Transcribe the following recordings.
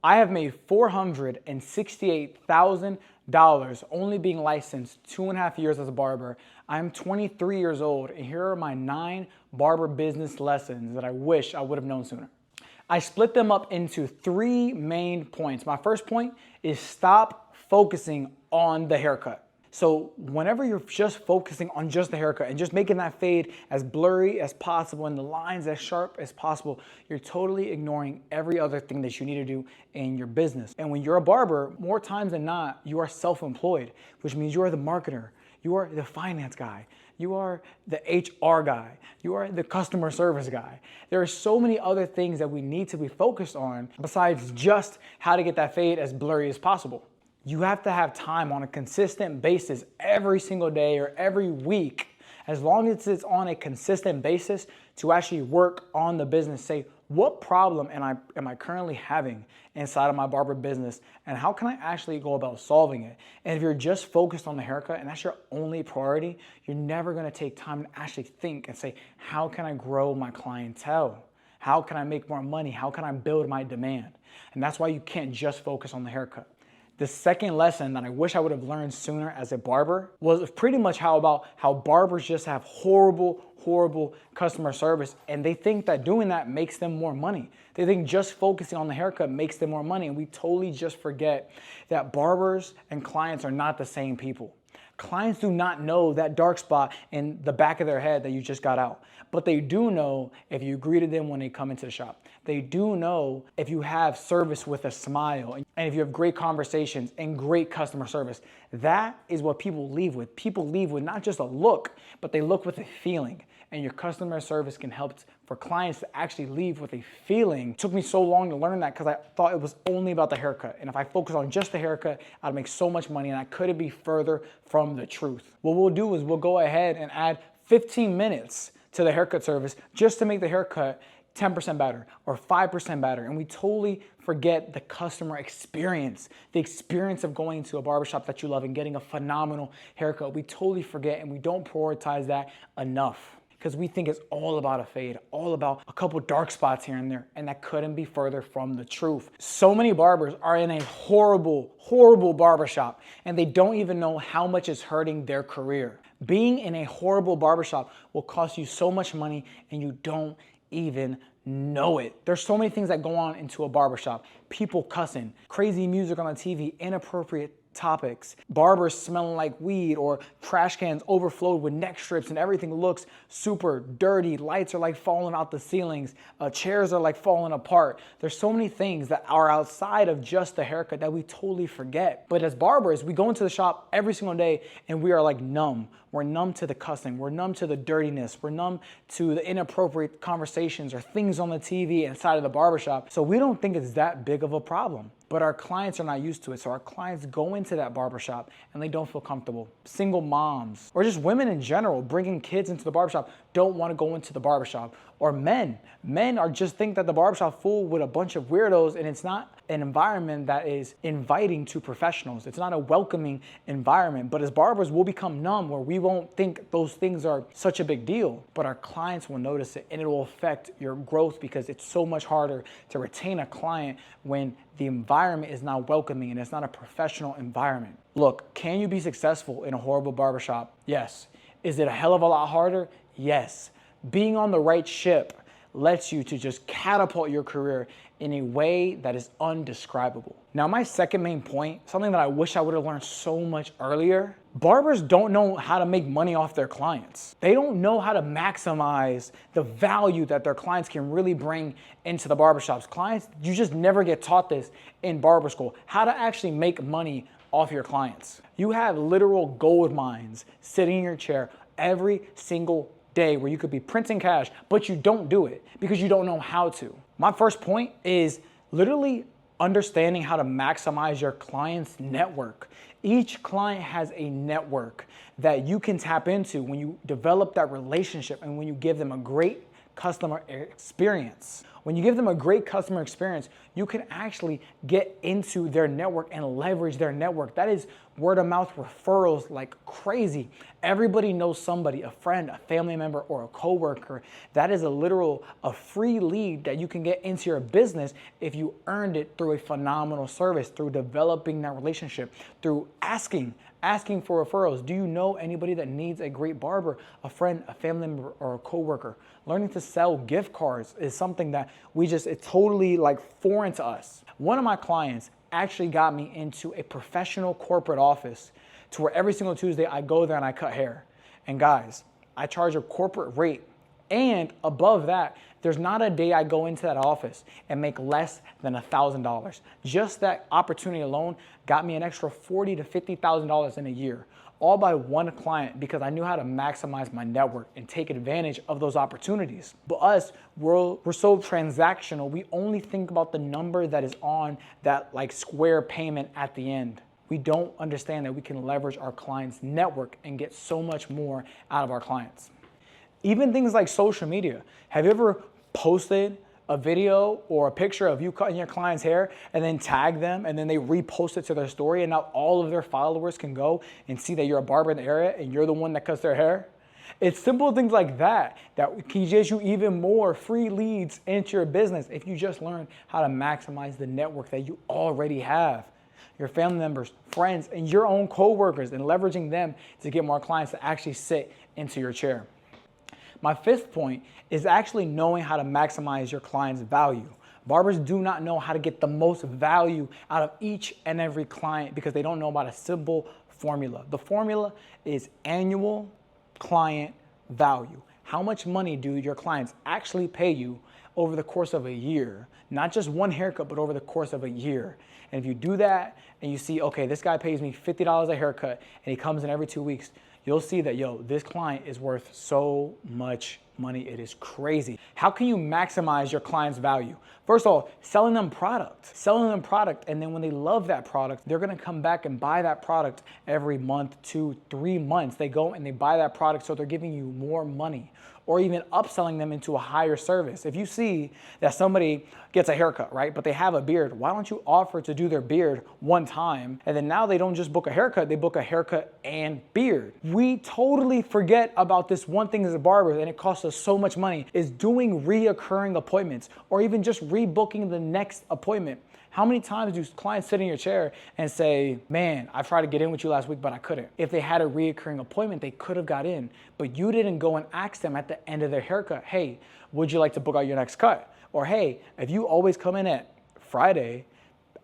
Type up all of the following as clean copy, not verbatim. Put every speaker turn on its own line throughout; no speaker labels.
I have made $468,000 only being licensed 2.5 years as a barber. I'm 23 years old, and here are my 9 barber business lessons that I wish I would have known sooner. I split them up into 3 main points. My first point is stop focusing on the haircut. So whenever you're just focusing on just the haircut and just making that fade as blurry as possible and the lines as sharp as possible, you're totally ignoring every other thing that you need to do in your business. And when you're a barber, more times than not, you are self-employed, which means you are the marketer, you are the finance guy, you are the HR guy, you are the customer service guy. There are so many other things that we need to be focused on besides just how to get that fade as blurry as possible. You have to have time on a consistent basis every single day or every week, as long as it's on a consistent basis, to actually work on the business. Say, what problem am I currently having inside of my barber business, and how can I actually go about solving it? And if you're just focused on the haircut and that's your only priority, you're never gonna take time to actually think and say, how can I grow my clientele? How can I make more money? How can I build my demand? And that's why you can't just focus on the haircut. The second lesson that I wish I would have learned sooner as a barber was pretty much how barbers just have horrible customer service, and they think that doing that makes them more money. They think just focusing on the haircut makes them more money, and we totally just forget that barbers and clients are not the same people. Clients do not know that dark spot in the back of their head that you just got out, but they do know if you greeted them when they come into the shop. They do know if you have service with a smile, and if you have great conversations and great customer service. That is what people leave with. People leave with not just a look, but they look with a feeling. And your customer service can help for clients to actually leave with a feeling. It took me so long to learn that because I thought it was only about the haircut. And if I focus on just the haircut, I'd make so much money, and I couldn't be further from the truth. What we'll do is we'll go ahead and add 15 minutes to the haircut service just to make the haircut 10% better or 5% better. And we totally forget the customer experience, the experience of going to a barbershop that you love and getting a phenomenal haircut. We totally forget, and we don't prioritize that enough, because we think it's all about a fade, all about a couple dark spots here and there, and that couldn't be further from the truth. So many barbers are in a horrible barbershop, and they don't even know how much it's hurting their career. Being in a horrible barbershop will cost you so much money, and you don't even know it. There's so many things that go on into a barbershop. People cussing, crazy music on the TV, inappropriate topics, barbers smelling like weed, or trash cans overflowed with neck strips, and everything looks super dirty. Lights are like falling out the ceilings, chairs are like falling apart. There's so many things that are outside of just the haircut that we totally forget. But as barbers, we go into the shop every single day and we are like numb. We're numb to the cussing, we're numb to the dirtiness, we're numb to the inappropriate conversations or things on the TV inside of the barbershop. So we don't think it's that big of a problem. But our clients are not used to it. So our clients go into that barbershop and they don't feel comfortable. Single moms, or just women in general, bringing kids into the barbershop, don't want to go into the barbershop. Or men are just think that the barbershop full with a bunch of weirdos, and it's not an environment that is inviting to professionals. It's not a welcoming environment. But as barbers, we'll become numb, where we won't think those things are such a big deal. But our clients will notice it, and it will affect your growth, because it's so much harder to retain a client when the environment is not welcoming and it's not a professional environment. Look, can you be successful in a horrible barbershop? Yes. Is it a hell of a lot harder? Yes. Being on the right ship lets you to just catapult your career in a way that is undescribable. Now, my second main point, something that I wish I would have learned so much earlier: barbers don't know how to make money off their clients. They don't know how to maximize the value that their clients can really bring into the barbershops. Clients, you just never get taught this in barber school, how to actually make money off your clients. You have literal gold mines sitting in your chair every single day where you could be printing cash, but you don't do it because you don't know how to. My first point is literally understanding how to maximize your client's network. Each client has a network that you can tap into when you develop that relationship and when you give them a great customer experience. When you give them a great customer experience, you can actually get into their network and leverage their network. That is word of mouth referrals like crazy. Everybody knows somebody, a friend, a family member, or a coworker. That is a free lead that you can get into your business if you earned it through a phenomenal service, through developing that relationship, through asking for referrals. Do you know anybody that needs a great barber, a friend, a family member, or a coworker? Learning to sell gift cards is something that it's totally like foreign to us. One of my clients actually got me into a professional corporate office to where every single Tuesday I go there and I cut hair. And guys, I charge a corporate rate. And above that, there's not a day I go into that office and make less than $1,000. Just that opportunity alone got me an extra $40,000 to $50,000 in a year, all by one client, because I knew how to maximize my network and take advantage of those opportunities. But us, we're so transactional. We only think about the number that is on that like square payment at the end. We don't understand that we can leverage our clients' network and get so much more out of our clients. Even things like social media. Have you ever posted a video or a picture of you cutting your client's hair and then tag them and then they repost it to their story and now all of their followers can go and see that you're a barber in the area and you're the one that cuts their hair? It's simple things like that that can get you even more free leads into your business if you just learn how to maximize the network that you already have. Your family members, friends, and your own coworkers, and leveraging them to get more clients to actually sit into your chair. My fifth point is actually knowing how to maximize your client's value. Barbers do not know how to get the most value out of each and every client because they don't know about a simple formula. The formula is annual client value. How much money do your clients actually pay you over the course of a year? Not just one haircut, but over the course of a year. And if you do that and you see, okay, this guy pays me $50 a haircut and he comes in every 2 weeks, you'll see that, this client is worth so much money. It is crazy. How can you maximize your client's value? First of all, selling them product. And then when they love that product, they're gonna come back and buy that product every month, 2, 3 months. They go and they buy that product, so they're giving you more money, or even upselling them into a higher service. If you see that somebody gets a haircut, right, but they have a beard, why don't you offer to do their beard one time? And then now they don't just book a haircut, they book a haircut and beard. We totally forget about this one thing as a barber, and it costs us so much money, is doing reoccurring appointments or even just rebooking the next appointment. How many times do clients sit in your chair and say, man, I tried to get in with you last week, but I couldn't? If they had a reoccurring appointment, they could have got in, but you didn't go and ask them at the end of their haircut, hey, would you like to book out your next cut? Or hey, if you always come in at Friday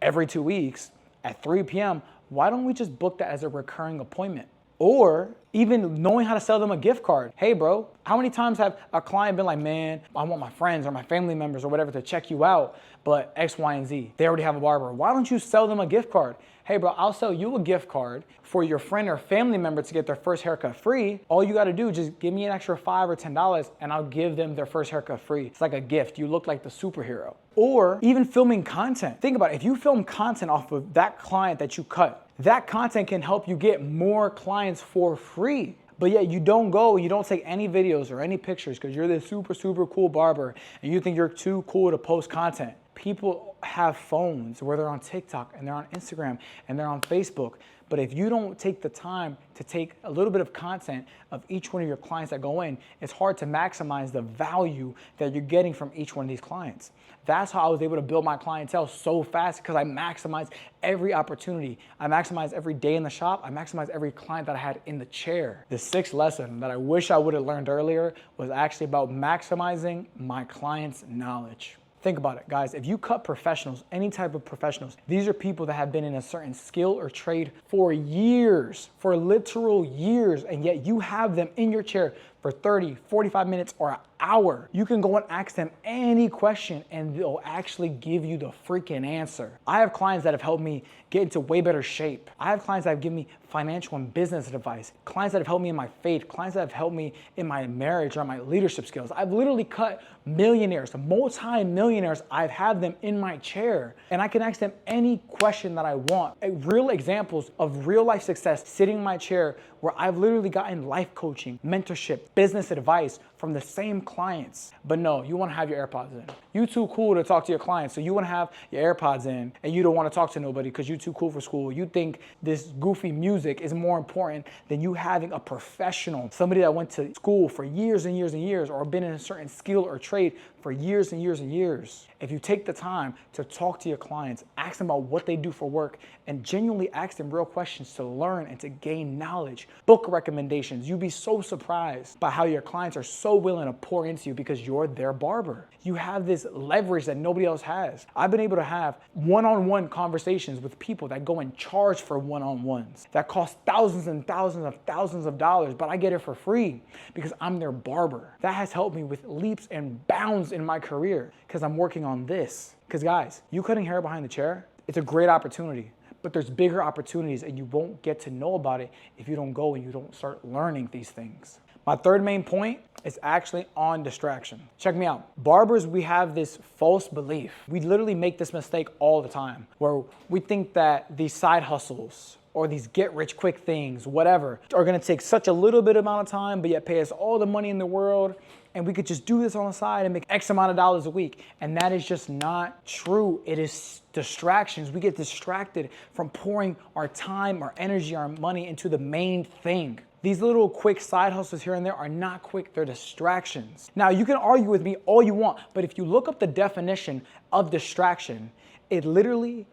every 2 weeks at 3 p.m., why don't we just book that as a recurring appointment? Or even knowing how to sell them a gift card. Hey bro, how many times have a client been like, man, I want my friends or my family members or whatever to check you out, but X, Y, and Z, they already have a barber. Why don't you sell them a gift card? Hey bro, I'll sell you a gift card for your friend or family member to get their first haircut free. All you gotta do is just give me an extra $5 or $10 and I'll give them their first haircut free. It's like a gift. You look like the superhero. Or even filming content. Think about it. If you film content off of that client that you cut, that content can help you get more clients for free. But yet you don't go and you don't take any videos or any pictures because you're this super, super cool barber and you think you're too cool to post content. People have phones where they're on TikTok and they're on Instagram and they're on Facebook. But if you don't take the time to take a little bit of content of each one of your clients that go in, it's hard to maximize the value that you're getting from each one of these clients. That's how I was able to build my clientele so fast, because I maximized every opportunity. I maximized every day in the shop. I maximized every client that I had in the chair. The sixth lesson that I wish I would have learned earlier was actually about maximizing my clients' knowledge. Think about it, guys. If you cut professionals, any type of professionals, these are people that have been in a certain skill or trade for years, for literal years, and yet you have them in your chair for 30, 45 minutes or an hour. You can go and ask them any question and they'll actually give you the freaking answer. I have clients that have helped me get into way better shape. I have clients that have given me financial and business advice, clients that have helped me in my faith, clients that have helped me in my marriage or my leadership skills. I've literally cut millionaires, multi-millionaires. I've had them in my chair and I can ask them any question that I want. Real examples of real life success sitting in my chair where I've literally gotten life coaching, mentorship, business advice from the same clients. But no, you want to have your AirPods in. You too cool to talk to your clients, so you want to have your AirPods in, and you don't want to talk to nobody because you too cool for school. You think this goofy music is more important than you having a professional, somebody that went to school for years and years and years, or been in a certain skill or trade for years and years and years. If you take the time to talk to your clients, ask them about what they do for work, and genuinely ask them real questions to learn and to gain knowledge, book recommendations, you'd be so surprised by how your clients are so willing to pour into you because you're their barber. You have this leverage that nobody else has. I've been able to have one-on-one conversations with people that go and charge for one-on-ones that cost thousands and thousands of dollars, but I get it for free because I'm their barber. That has helped me with leaps and bounds in my career because I'm working on this. Because guys, you cutting hair behind the chair, it's a great opportunity, but there's bigger opportunities and you won't get to know about it if you don't go and you don't start learning these things. My third main point is actually on distraction. Check me out. Barbers, we have this false belief. We literally make this mistake all the time where we think that these side hustles or these get-rich-quick things, whatever, are gonna take such a little bit amount of time, but yet pay us all the money in the world, and we could just do this on the side and make X amount of dollars a week. And that is just not true. It is distractions. We get distracted from pouring our time, our energy, our money into the main thing. These little quick side hustles here and there are not quick, they're distractions. Now, you can argue with me all you want, but if you look up the definition of distraction, it literally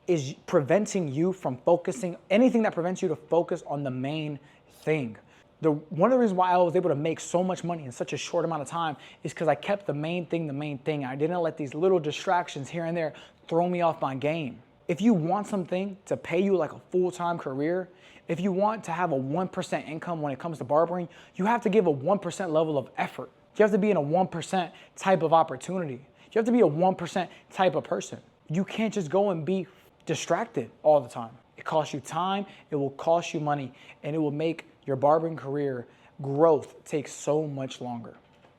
is preventing you from focusing, anything that prevents you to focus on the main thing. One of the reasons why I was able to make so much money in such a short amount of time is because I kept the main thing. I didn't let these little distractions here and there throw me off my game. If you want something to pay you like a full-time career, if you want to have a 1% income when it comes to barbering, you have to give a 1% level of effort. You have to be in a 1% type of opportunity. You have to be a 1% type of person. You can't just go and be distracted all the time. It costs you time, it will cost you money, and it will make your barbering career growth take so much longer.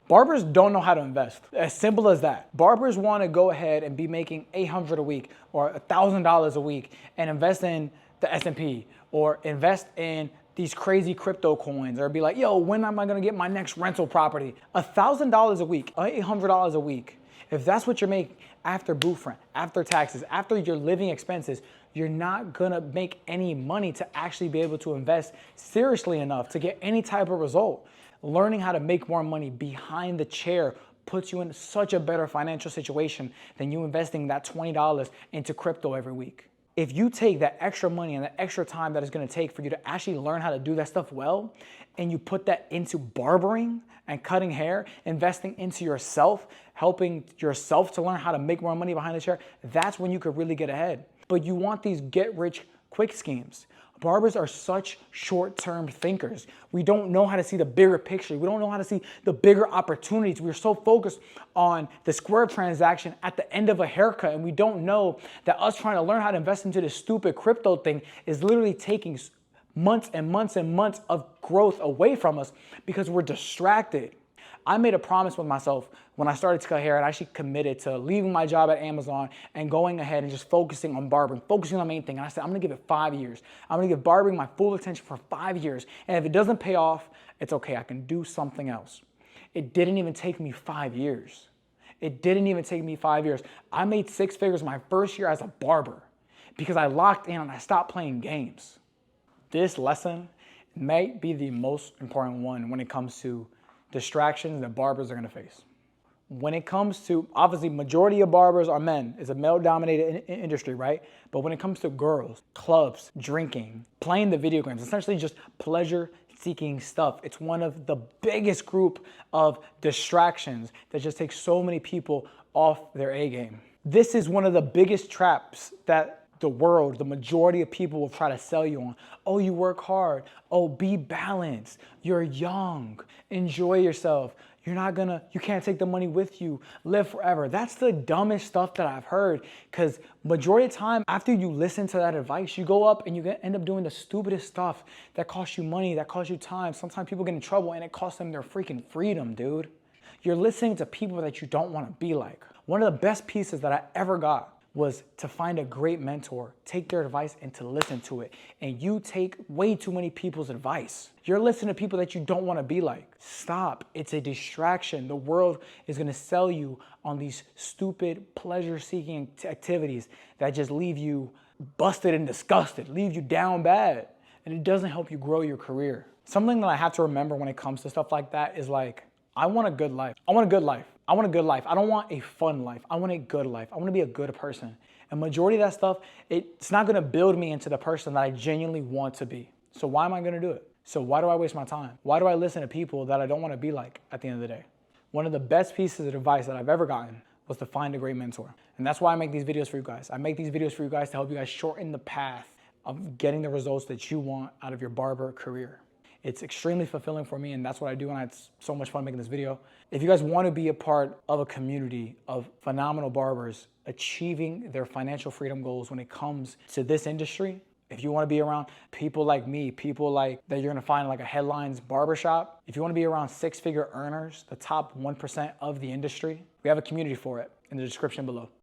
Barbers don't know how to invest. As simple as that. Barbers want to go ahead and be making $800 a week or $1,000 a week and invest in the S&P or invest in these crazy crypto coins or be like, yo, when am I going to get my next rental property? $1,000 a week, $800 a week. If that's what you're making after booth rent, after taxes, after your living expenses, you're not gonna make any money to actually be able to invest seriously enough to get any type of result. Learning how to make more money behind the chair puts you in such a better financial situation than you investing that $20 into crypto every week. If you take that extra money and that extra time that it's gonna take for you to actually learn how to do that stuff well, and you put that into barbering and cutting hair, investing into yourself, helping yourself to learn how to make more money behind the chair, that's when you could really get ahead. But you want these get-rich-quick schemes. Barbers are such short-term thinkers. We don't know how to see the bigger picture. We don't know how to see the bigger opportunities. We're so focused on the square transaction at the end of a haircut, and we don't know that us trying to learn how to invest into this stupid crypto thing is literally taking months and months and months of growth away from us because we're distracted. I made a promise with myself when I started to cut hair, and I actually committed to leaving my job at Amazon and going ahead and just focusing on barbering, focusing on the main thing. And I said, I'm gonna give it 5 years. I'm gonna give barbering my full attention for 5 years. And if it doesn't pay off, it's okay, I can do something else. It didn't even take me 5 years. It didn't even take me 5 years. I made 6 figures my first year as a barber because I locked in and I stopped playing games. This lesson may be the most important one when it comes to distractions that barbers are gonna face. When it comes to, obviously, majority of barbers are men. It's a male-dominated industry, right? But when it comes to girls, clubs, drinking, playing the video games, essentially just pleasure-seeking stuff, it's one of the biggest group of distractions that just takes so many people off their A game. This is one of the biggest traps that the majority of people will try to sell you on. Oh, you work hard. Oh, be balanced. You're young. Enjoy yourself. You can't take the money with you. Live forever. That's the dumbest stuff that I've heard, because majority of the time after you listen to that advice, you go up and you end up doing the stupidest stuff that costs you money, that costs you time. Sometimes people get in trouble and it costs them their freaking freedom, dude. You're listening to people that you don't want to be like. One of the best pieces that I ever got was to find a great mentor, take their advice and to listen to it. And you take way too many people's advice. You're listening to people that you don't want to be like. Stop. It's a distraction. The world is going to sell you on these stupid pleasure-seeking activities that just leave you busted and disgusted, leave you down bad. And it doesn't help you grow your career. Something that I have to remember when it comes to stuff like that is like, I want a good life. I want a good life. I want a good life. I don't want a fun life. I want a good life. I want to be a good person. And majority of that stuff, it's not going to build me into the person that I genuinely want to be. So why am I going to do it? So why do I waste my time? Why do I listen to people that I don't want to be like at the end of the day? One of the best pieces of advice that I've ever gotten was to find a great mentor. And that's why I make these videos for you guys. I make these videos for you guys to help you guys shorten the path of getting the results that you want out of your barber career. It's extremely fulfilling for me, and that's what I do, and I had so much fun making this video. If you guys want to be a part of a community of phenomenal barbers achieving their financial freedom goals when it comes to this industry, if you want to be around people like me, people like that you're going to find like a Headlines barbershop, if you want to be around six-figure earners, the top 1% of the industry, we have a community for it in the description below.